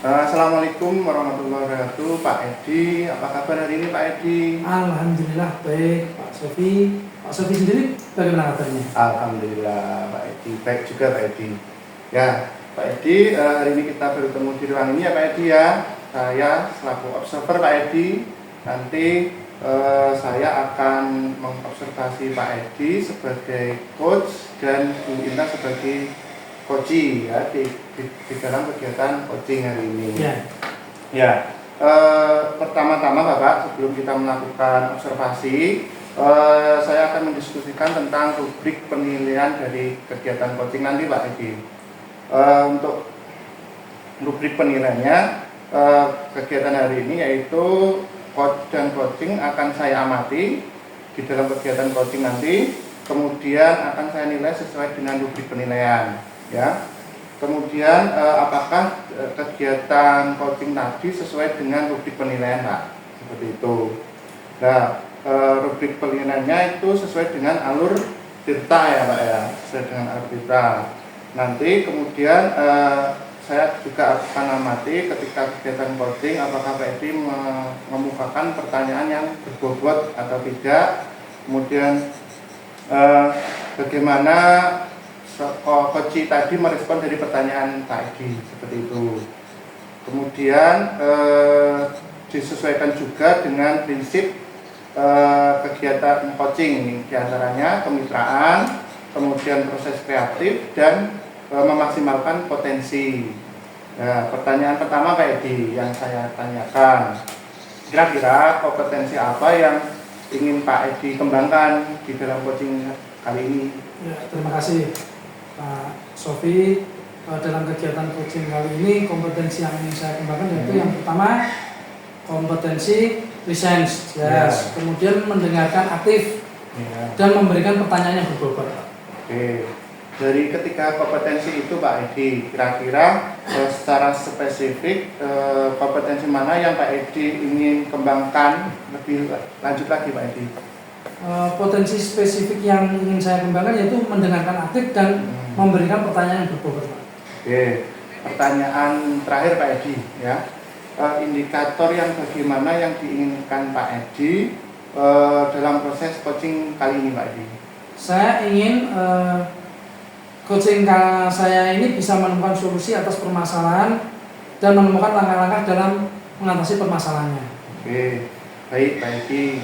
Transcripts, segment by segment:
Assalamualaikum warahmatullahi wabarakatuh, Pak Edi. Apa kabar hari ini, Pak Edi? Alhamdulillah baik, Pak Sofi. Pak Sofi sendiri bagaimana kabarnya? Alhamdulillah, Pak Edi. Baik juga, Pak Edi. Ya, Pak Edi, hari ini kita bertemu di ruang ini ya, Pak Edi ya. Saya selaku observer, Pak Edi. Nanti saya akan mengobservasi Pak Edi sebagai coach dan Bu Intan sebagai coaching ya di dalam kegiatan coaching hari ini. Ya. Ya, pertama-tama Bapak, sebelum kita melakukan observasi, saya akan mendiskusikan tentang rubrik penilaian dari kegiatan coaching nanti, Pak Edi. Untuk rubrik penilaiannya, kegiatan hari ini yaitu coach dan coaching akan saya amati di dalam kegiatan coaching nanti, kemudian akan saya nilai sesuai dengan rubrik penilaian. Ya, kemudian apakah kegiatan coaching tadi sesuai dengan rubrik penilaian, Pak? Seperti itu. Nah, rubrik penilaiannya itu sesuai dengan alur tirta ya, Pak ya, sesuai dengan alur tirta. Nanti kemudian saya juga akan amati ketika kegiatan coaching apakah Pak Edi memukakan pertanyaan yang berbobot atau tidak. Kemudian bagaimana coach tadi merespon dari pertanyaan Pak Edi, seperti itu. Kemudian disesuaikan juga dengan prinsip kegiatan coaching, diantaranya kemitraan, kemudian proses kreatif dan memaksimalkan potensi. Nah, pertanyaan pertama Pak Edi yang saya tanyakan, kira-kira kompetensi apa yang ingin Pak Edi kembangkan di dalam coaching kali ini? Ya, terima kasih Pak Sofi. Dalam kegiatan coaching kali ini kompetensi yang ingin saya kembangkan yaitu yang pertama kompetensi lisensi, yes. Kemudian mendengarkan aktif, dan memberikan pertanyaan yang berbobot. Oke, dari ketiga kompetensi itu Pak Edi, kira-kira secara spesifik kompetensi mana yang Pak Edi ingin kembangkan lebih lanjut lagi, Pak Edi? Potensi spesifik yang ingin saya kembangkan yaitu mendengarkan aktif dan memberikan pertanyaan yang berbobot. Oke, pertanyaan terakhir Pak Edi ya, indikator yang bagaimana yang diinginkan Pak Edi dalam proses coaching kali ini, Pak Edi? Saya ingin coaching saya ini bisa menemukan solusi atas permasalahan dan menemukan langkah-langkah dalam mengatasi permasalahannya. Oke, baik Pak Edi,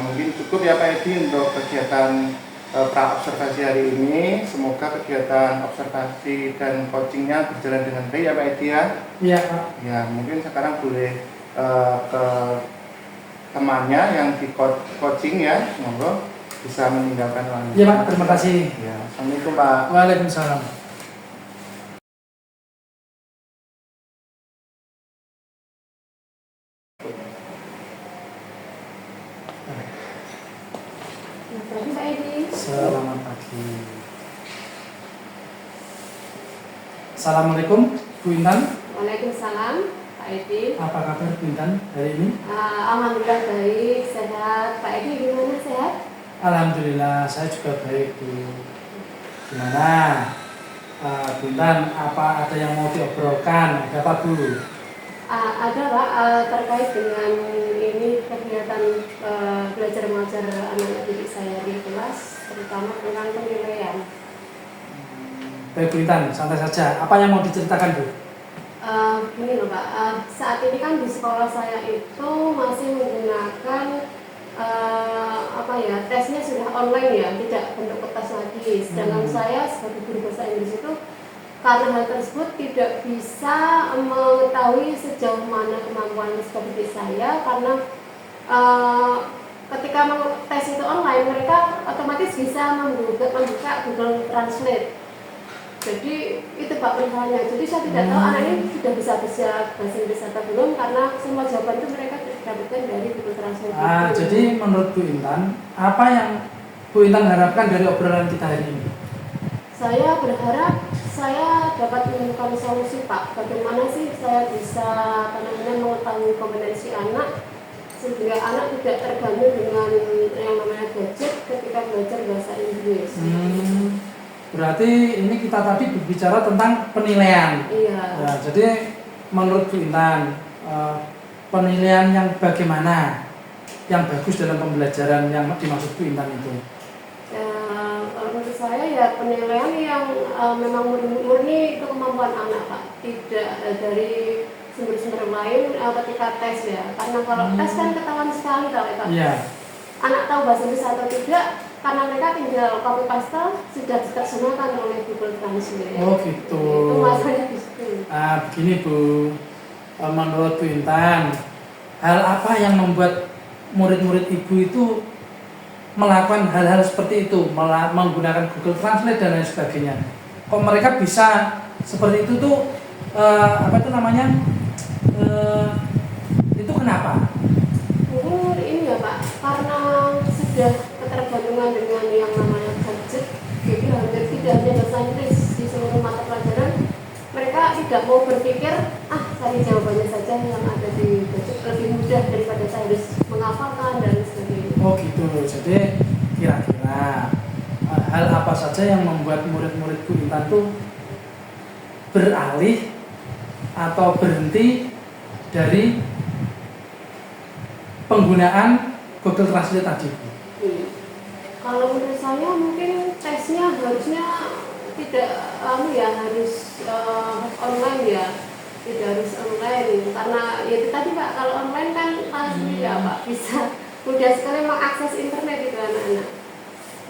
mungkin cukup ya Pak Edi untuk kegiatan pra-observasi hari ini. Semoga kegiatan observasi dan coachingnya berjalan dengan baik ya Pak Edi ya. Iya Pak. Ya, mungkin sekarang boleh ke temannya yang di coaching ya, semoga bisa meninggalkan ruangan. Iya Pak, terima kasih. Ya, Assalamualaikum Pak. Waalaikumsalam. Selamat pagi Pak Edi. Selamat pagi. Assalamualaikum Bu Intan. Waalaikumsalam Pak Edi. Apa kabar Bu Intan hari ini? Alhamdulillah baik, sehat. Pak Edi gimana, sehat? Alhamdulillah saya juga baik Bu. Gimana Bu Intan, apa ada yang mau diobrolkan? Ada apa Bu? Ada Pak, terkait dengan ini kegiatan belajar mengajar anak-anak didik saya di kelas, terutama tentang penilaian. Baik Bu Intan, santai saja. Apa yang mau diceritakan Bu? Gini loh Pak, saat ini kan di sekolah saya itu masih menggunakan tesnya sudah online ya, tidak bentuk kertas lagi. Sedangkan saya sebagai guru bahasa Inggris itu karena hal tersebut tidak bisa mengetahui sejauh mana kemampuan seperti saya, karena ketika tes itu online mereka otomatis bisa membuka Google Translate. Jadi itu Pak persoalannya. Jadi saya tidak tahu anak ini sudah bisa bahasa Inggris atau belum, karena semua jawaban itu mereka dapatkan dari Google Translate. Jadi menurut Bu Intan, apa yang Bu Intan harapkan dari obrolan kita hari ini? Saya berharap saya dapat menemukan solusi Pak. Bagaimana sih saya bisa mengetahui kompetensi anak sehingga anak tidak terganggu dengan yang namanya gadget ketika belajar bahasa Inggris. Berarti ini kita tadi berbicara tentang penilaian. Iya. Ya, jadi menurut Bu Intan penilaian yang bagaimana yang bagus dalam pembelajaran yang dimaksud Bu Intan itu? Ya, kalau menurut saya ya penilaian yang memang murni itu kemampuan anak Pak, tidak dari sumber-sumber lain ketika tes ya. Karena kalau tes kan ketahuan sekali Pak. Iya. Anak tahu bahasa Inggris atau tidak, karena mereka tinggal copy paste sudah diterjemahkan oleh Google Translate. Oh gitu. Itu masalahnya di situ. Begini Bu, menurut Bu Intan, hal apa yang membuat murid-murid Ibu itu melakukan hal-hal seperti itu, menggunakan Google Translate dan lain sebagainya? Kok mereka bisa seperti itu tuh, apa itu namanya? Itu kenapa? Mungkin ini ya Pak, karena sudah ketergantungan dengan yang namanya gadget, jadi hampir tidak hanya bahasa Inggris di seluruh mata pelajaran. Mereka tidak mau berpikir, cari jawabannya saja yang ada di gadget, lebih mudah daripada saya harus menghafalkan dan sebagainya. Oh gitu, jadi kira-kira hal apa saja yang membuat murid-murid Bu Intan tuh beralih atau berhenti dari penggunaan Google Translate tadi? Kalau menurut saya mungkin tesnya harusnya tidak harus online ya, tidak harus online karena ya itu tadi Pak, kalau online kan sendiri ya Pak bisa mudah sekali mengakses internet itu anak-anak.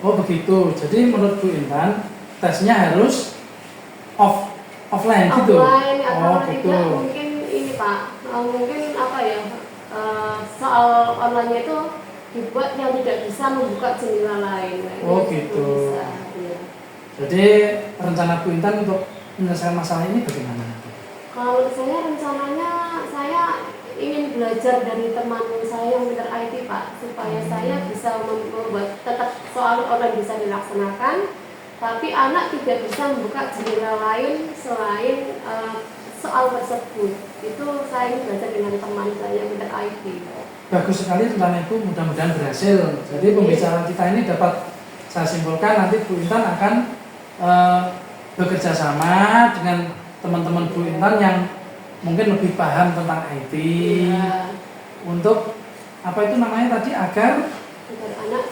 Oh begitu, jadi menurut Bu Intan tesnya harus offline gitu? Offline atau Oh gitu. tidak mungkin ini Pak, mungkin soal online itu dibuat yang tidak bisa membuka jendela lain. Oh gitu. Bisa, ya. Jadi rencana Bu Intan untuk menyelesaikan masalah ini bagaimana? Kalau saya rencananya saya ingin belajar dari teman saya yang pintar IT Pak, supaya saya bisa membuat tetap soal online bisa dilaksanakan, tapi anak tidak bisa membuka jendela lain selain soal tersebut. Itu saya ingin belajar dengan teman saya yang pintar IT. Bagus sekali rencana itu, mudah-mudahan berhasil. Jadi pembicaraan kita ini dapat saya simpulkan nanti Bu Intan akan bekerja sama dengan teman-teman Bu Intan yang mungkin lebih paham tentang IT untuk apa itu namanya tadi agar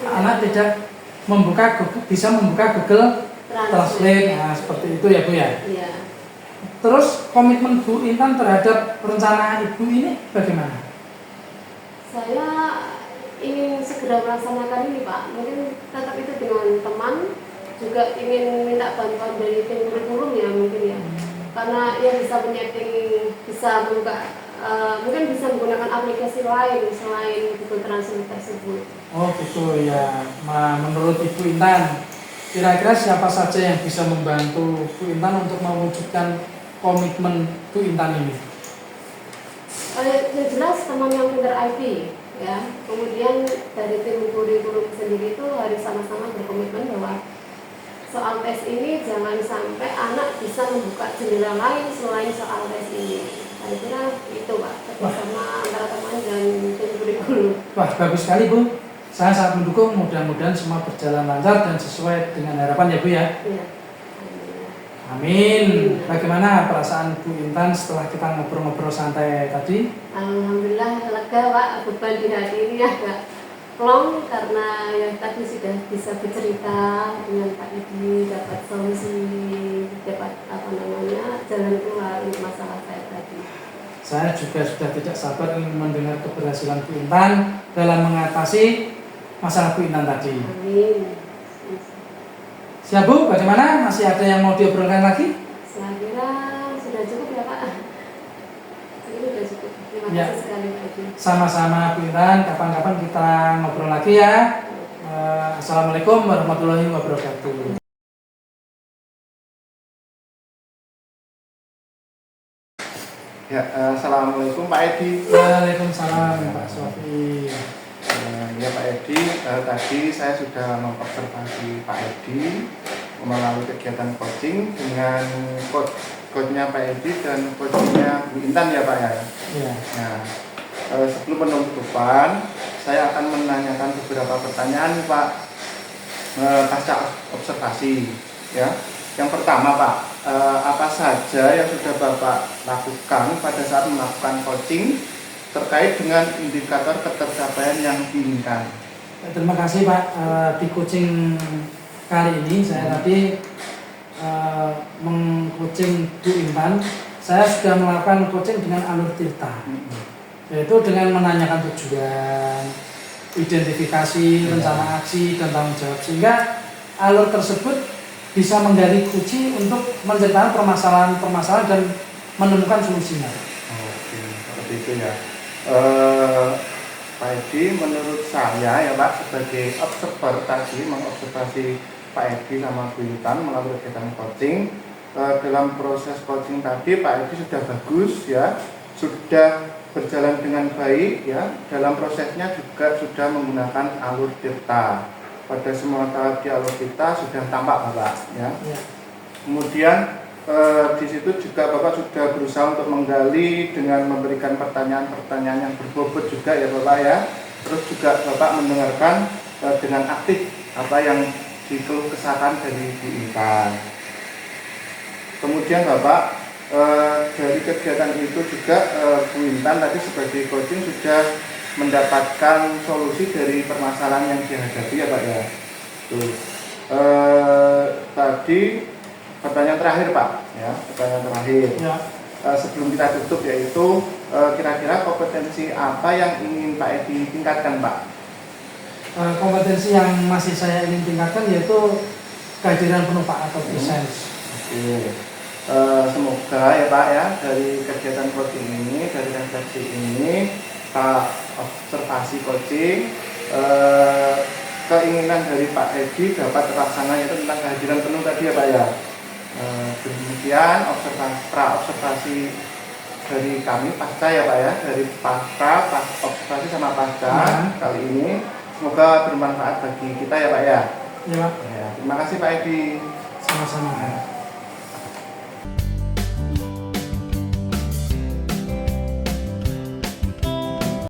anak tidak bisa membuka Google Translate. Nah, seperti itu ya Bu ya. Iya. Terus komitmen Bu Intan terhadap rencana Ibu ini bagaimana? Saya ingin segera melaksanakan ini Pak, mungkin tetap itu dengan teman, juga ingin minta bantuan dari tim kurikulum ya mungkin ya, karena ya bisa menyeting, bisa membuka, mungkin bisa menggunakan aplikasi lain selain Google Translate tersebut. Oh gitu ya. Menurut Ibu Intan, kira-kira siapa saja yang bisa membantu Bu Intan untuk mewujudkan komitmen Bu Intan ini? Yang jelas teman yang pintar IT ya, kemudian dari tim kurikulum sendiri itu harus sama-sama berkomitmen bahwa soal tes ini jangan sampai anak bisa membuka jendela lain selain soal tes ini. Saya kira itu Pak, kerjasama antara teman dan tim kurikulum. Wah bagus sekali Bu, saya sangat mendukung, mudah-mudahan semua berjalan lancar dan sesuai dengan harapan ya Bu ya. Iya. Amin. Bagaimana perasaan Bu Intan setelah kita ngobrol-ngobrol santai tadi? Alhamdulillah lega Pak, beban di hati ini agak plong karena yang tadi sudah bisa bercerita dengan Pak Edi, dapat solusi, dapat jalan keluar untuk masalah saya tadi. Saya juga sudah tidak sabar ingin mendengar keberhasilan Bu Intan dalam mengatasi masalah Bu Intan tadi. Amin. Siap Bu, bagaimana? Masih ada yang mau diobrolkan lagi? Saya kira sudah cukup ya Pak. Ini sudah cukup. Terima kasih sekali Pak Edi. Sama-sama Bu Intan, kapan-kapan kita ngobrol lagi ya. Assalamualaikum warahmatullahi wabarakatuh. Ya, assalamualaikum Pak Edi. Waalaikumsalam Pak Sofi. Ya Pak Edi, tadi saya sudah mengobservasi Pak Edi melalui kegiatan coaching dengan coachnya Pak Edi dan coachnya Bu Intan ya Pak ya. Ya. Nah, sebelum penutupan, saya akan menanyakan beberapa pertanyaan Pak pasca observasi ya. Yang pertama Pak, apa saja yang sudah Bapak lakukan pada saat melakukan coaching terkait dengan indikator ketercapaian yang diinginkan? Terima kasih Pak. Di coaching kali ini saya tadi meng-coaching Bu Intan. Saya sudah melakukan coaching dengan alur tirta, yaitu dengan menanyakan tujuan, identifikasi, rencana aksi, dan tanggung jawab, sehingga alur tersebut bisa menggali kunci untuk menciptakan permasalahan-permasalahan dan menemukan solusinya. Oke, seperti itu ya. Pak Edi, menurut saya ya Pak, sebagai observer tadi mengobservasi Pak Edi sama Bu Intan melalui kegiatan coaching, dalam proses coaching tadi Pak Edi sudah bagus ya, sudah berjalan dengan baik ya, dalam prosesnya juga sudah menggunakan alur tirta. Pada semua tahap di alur tirta sudah tampak Bapak ya. Kemudian di situ juga Bapak sudah berusaha untuk menggali dengan memberikan pertanyaan-pertanyaan yang berbobot juga ya Bapak ya. Terus juga Bapak mendengarkan dengan aktif apa yang dikeluh kesahkan dari Bu Intan. Kemudian Bapak dari kegiatan itu juga Bu Intan tadi sebagai coaching sudah mendapatkan solusi dari permasalahan yang dihadapi ya Pak ya. Tuh. Tadi pertanyaan terakhir Pak ya, pertanyaan terakhir Ya. Sebelum kita tutup yaitu kira-kira kompetensi apa yang ingin Pak Edi tingkatkan Pak? Kompetensi yang masih saya ingin tingkatkan yaitu kehadiran penuh Pak atau presence. Oke. Semoga ya Pak ya dari kegiatan coaching ini, dari refleksi ini, Pak observasi coaching, keinginan dari Pak Edi dapat terlaksana yaitu tentang kehadiran penuh tadi ya Pak ya. Demikian observasi dari kami pasca ya Pak ya, dari pasca observasi sama pasca kali ini, semoga bermanfaat bagi kita ya Pak ya. Ya, Ya, terima kasih Pak Edi. sama-sama.